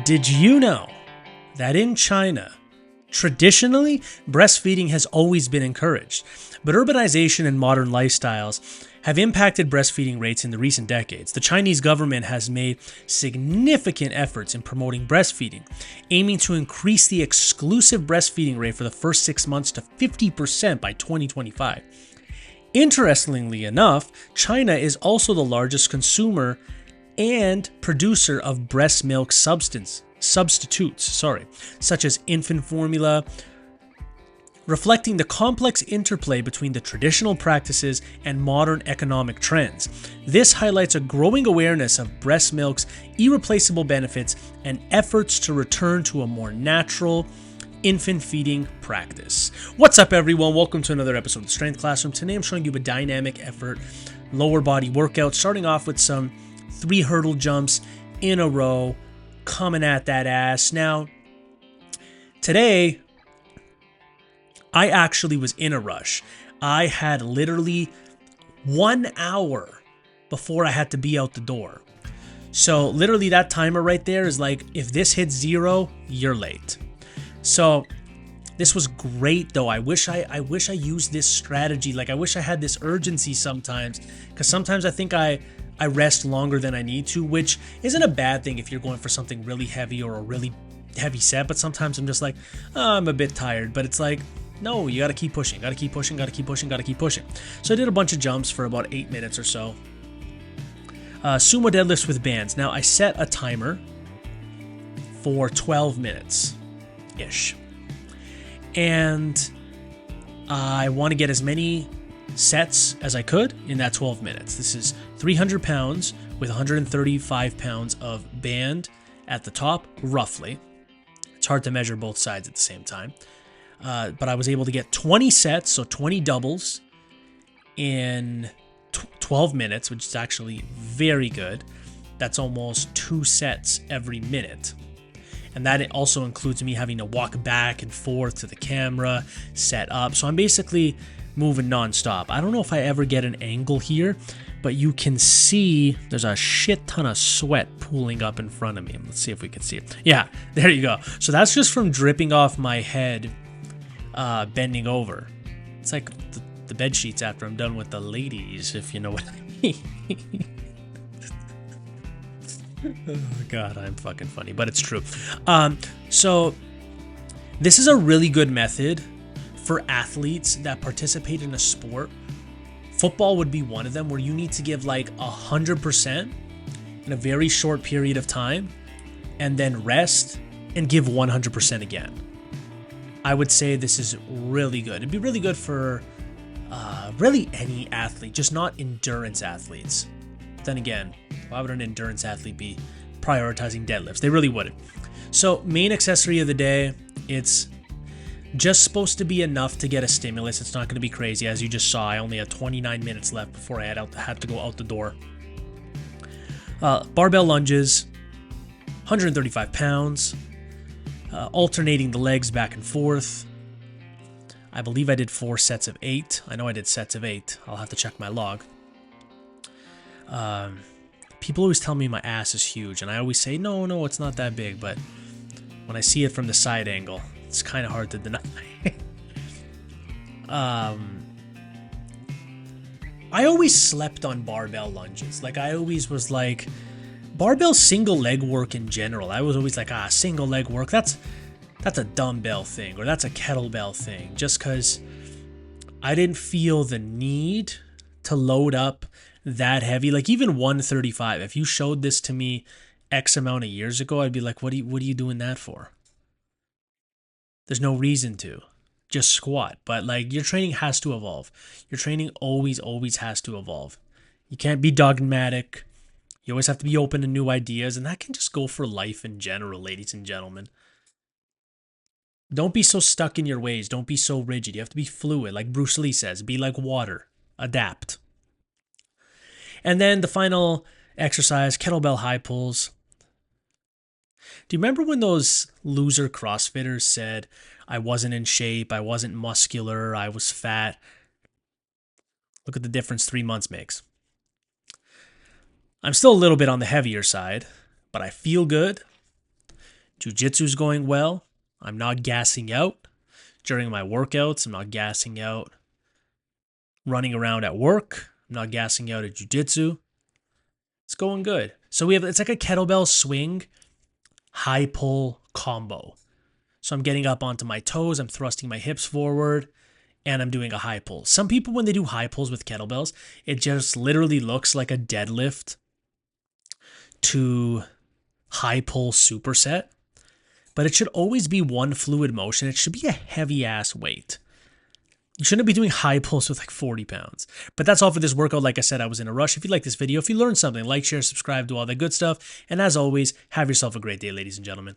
Did you know that in China, traditionally, breastfeeding has always been encouraged, but urbanization and modern lifestyles have impacted breastfeeding rates in the recent decades? The Chinese government has made significant efforts in promoting breastfeeding, aiming to increase the exclusive breastfeeding rate for the first 6 months to 50% by 2025. Interestingly enough, China is also the largest consumer and producer of breast milk substitutes, such as infant formula, reflecting the complex interplay between the traditional practices and modern economic trends. This highlights a growing awareness of breast milk's irreplaceable benefits and efforts to return to a more natural infant feeding practice. What's up, everyone? Welcome to another episode of the Strength Classroom. Today I'm showing you a dynamic effort lower body workout, starting off with some 3 hurdle jumps in a row, coming at that ass. Now, today, I actually was in a rush. I had literally 1 hour before I had to be out the door. So literally that timer right there is like, if this hits 0, you're late. So this was great though. I wish I used this strategy. Like, I wish I had this urgency sometimes, because sometimes I think I rest longer than I need to, which isn't a bad thing if you're going for something really heavy or a really heavy set. But sometimes I'm just like, oh, I'm a bit tired. But it's like, no, you got to keep pushing, got to keep pushing, got to keep pushing, got to keep pushing. So I did a bunch of jumps for about 8 minutes or so. Sumo deadlifts with bands. Now, I set a timer for 12 minutes-ish. And I want to get as many sets as I could in that 12 minutes. This is 300 pounds with 135 pounds of band at the top, roughly. It's hard to measure both sides at the same time. But I was able to get 20 sets, so 20 doubles in 12 minutes, which is actually very good. That's almost 2 sets every minute. And that also includes me having to walk back and forth to the camera, set up. So I'm basically moving nonstop. I don't know if I ever get an angle here, but you can see there's a shit ton of sweat pooling up in front of me. Let's see if we can see it. Yeah, there you go. So that's just from dripping off my head, bending over. It's like the bed sheets after I'm done with the ladies, if you know what I mean. Oh God, I'm fucking funny, but it's true. So this is a really good method for athletes that participate in a sport. Football would be one of them, where you need to give like 100% in a very short period of time and then rest and give 100% again. I would say this is really good. It'd be really good for really any athlete, just not endurance athletes. Then again, why would an endurance athlete be prioritizing deadlifts? They really wouldn't. So, main accessory of the day, it's just supposed to be enough to get a stimulus. It's not going to be crazy. As you just saw, I only had 29 minutes left before I had to go out the door. Barbell lunges, 135 pounds, alternating the legs back and forth. I believe I did 4 sets of 8. I know I did sets of 8. I'll have to check my log. People always tell me my ass is huge, and I always say, no, it's not that big, but when I see it from the side angle, it's kind of hard to deny. I always slept on barbell lunges. Like, I always was like, barbell single leg work in general, I was always like, single leg work, that's a dumbbell thing, or that's a kettlebell thing, just because I didn't feel the need to load up that heavy. Like, even 135, if you showed this to me X amount of years ago, I'd be like, what are you doing that for? There's no reason to. Just squat. But like, your training has to evolve. Your training always has to evolve. You can't be dogmatic. You always have to be open to new ideas, and that can just go for life in general, ladies and gentlemen. Don't be so stuck in your ways. Don't be so rigid. You have to be fluid. Like Bruce Lee says, be like water. Adapt. And then the final exercise, kettlebell high pulls. Do you remember when those loser CrossFitters said, I wasn't in shape, I wasn't muscular, I was fat? Look at the difference 3 months makes. I'm still a little bit on the heavier side, but I feel good. Jiu-jitsu's going well. I'm not gassing out during my workouts. I'm not gassing out running around at work. I'm not gassing out at jiu-jitsu. It's going good. So it's like a kettlebell swing, high pull combo. So I'm getting up onto my toes, I'm thrusting my hips forward, and I'm doing a high pull. Some people, when they do high pulls with kettlebells, it just literally looks like a deadlift to high pull superset. But it should always be one fluid motion. It should be a heavy ass weight. You shouldn't be doing high pulls with like 40 pounds. But that's all for this workout. Like I said, I was in a rush. If you like this video, if you learned something, like, share, subscribe, do all that good stuff. And as always, have yourself a great day, ladies and gentlemen.